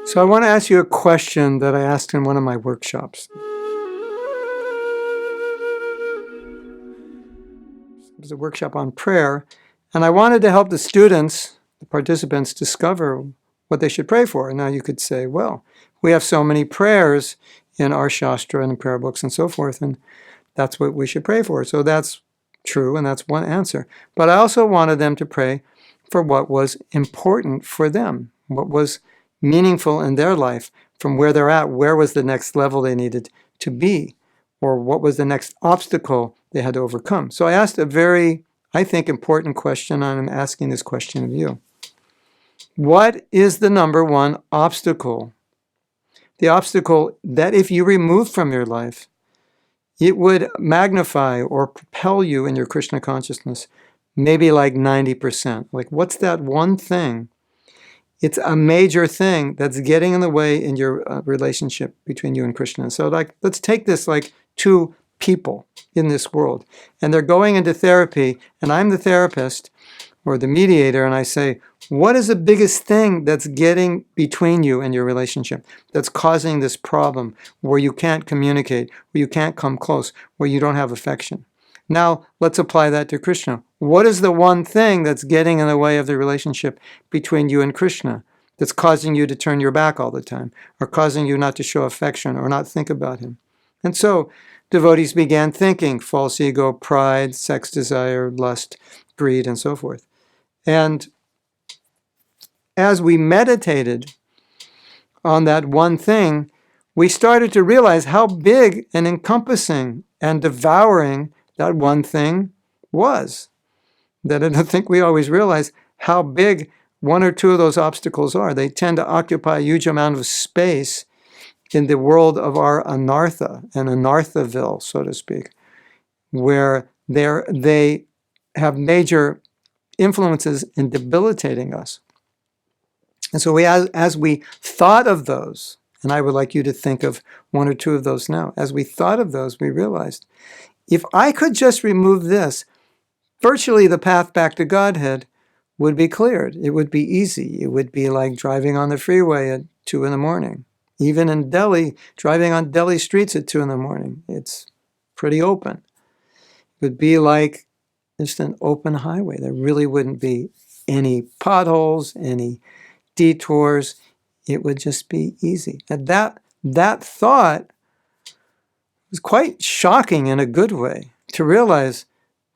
So I want to ask you a question that I asked in one of my workshops. It was a workshop on prayer, and I wanted to help the students, the participants, discover what they should pray for. And now you could say, well, we have so many prayers in our Shastra and in prayer books and so forth, and that's what we should pray for. So that's true, and that's one answer. But I also wanted them to pray for what was important for them, what was meaningful in their life, from where they're at, where was the next level they needed to be, or what was the next obstacle they had to overcome. So I asked a very, I think, important question, and I'm asking this question of you. What is the number one obstacle? The obstacle that if you remove from your life, it would magnify or propel you in your Krishna consciousness, maybe like 90%. Like, what's that one thing? It's a major thing that's getting in the way in your relationship between you and Krishna. So, like, let's take this like two people in this world, and they're going into therapy, and I'm the therapist or the mediator, and I say, what is the biggest thing that's getting between you and your relationship, that's causing this problem where you can't communicate, where you can't come close, where you don't have affection? Now, let's apply that to Krishna. What is the one thing that's getting in the way of the relationship between you and Krishna, that's causing you to turn your back all the time, or causing you not to show affection or not think about him? And so devotees began thinking: false ego, pride, sex desire, lust, greed, and so forth. And as we meditated on that one thing, we started to realize how big and encompassing and devouring that one thing was. That I don't think we always realize how big one or two of those obstacles are. They tend to occupy a huge amount of space in the world of our anartha and anarthaville, so to speak, where they have major influences in debilitating us. And so as we thought of those, and I would like you to think of one or two of those now, as we thought of those, we realized, if I could just remove this, virtually the path back to Godhead would be cleared. It would be easy. It would be like driving on the freeway at 2 in the morning. Even in Delhi, driving on Delhi streets at 2 in the morning, it's pretty open. It would be like just an open highway. There really wouldn't be any potholes, any detours. It would just be easy. And that thought was quite shocking in a good way, to realize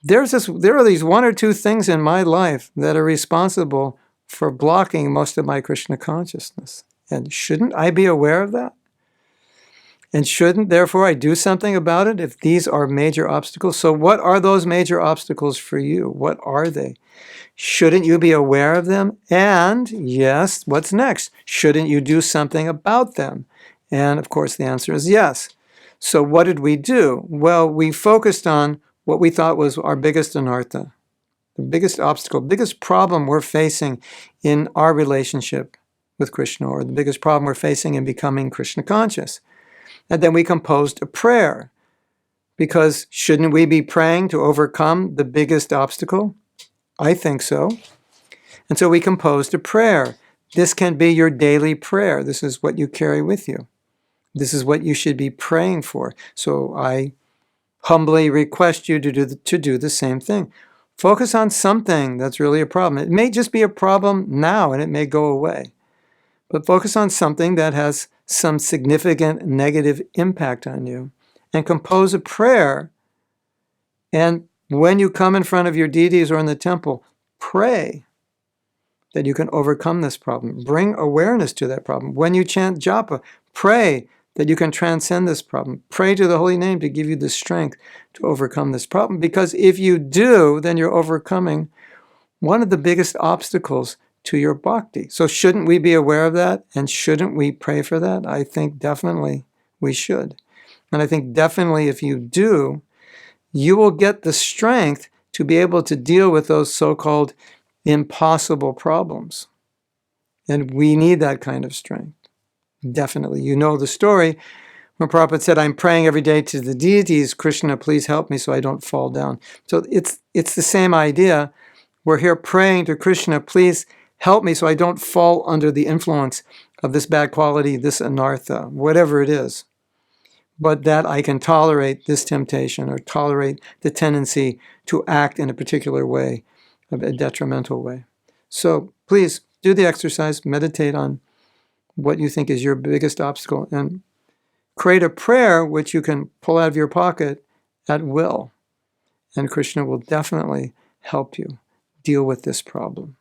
there are these one or two things in my life that are responsible for blocking most of my Krishna consciousness. And shouldn't I be aware of that? And shouldn't, therefore, I do something about it if these are major obstacles? So what are those major obstacles for you? What are they? Shouldn't you be aware of them? And yes, what's next? Shouldn't you do something about them? And of course, the answer is yes. So what did we do? Well, we focused on what we thought was our biggest anartha, the biggest obstacle, biggest problem we're facing in our relationship with Krishna, or the biggest problem we're facing in becoming Krishna conscious. And then we composed a prayer, because shouldn't we be praying to overcome the biggest obstacle? I think so. And so we composed a prayer. This can be your daily prayer. This is what you carry with you. This is what you should be praying for. So I humbly request you to do the same thing. Focus on something that's really a problem. It may just be a problem now, and it may go away. But focus on something that has some significant negative impact on you, and compose a prayer. And when you come in front of your deities or in the temple, pray that you can overcome this problem. Bring awareness to that problem. When you chant japa, pray that you can transcend this problem. Pray to the holy name to give you the strength to overcome this problem. Because if you do, then you're overcoming one of the biggest obstacles to your bhakti. So shouldn't we be aware of that? And shouldn't we pray for that? I think definitely we should. And I think definitely if you do, you will get the strength to be able to deal with those so-called impossible problems. And we need that kind of strength. Definitely. You know the story when Prabhupada said, I'm praying every day to the deities, Krishna, please help me so I don't fall down. So it's the same idea. We're here praying to Krishna, please help me so I don't fall under the influence of this bad quality, this anartha, whatever it is, but that I can tolerate this temptation or tolerate the tendency to act in a particular way, a detrimental way. So please do the exercise, meditate on what you think is your biggest obstacle, and create a prayer which you can pull out of your pocket at will. And Krishna will definitely help you deal with this problem.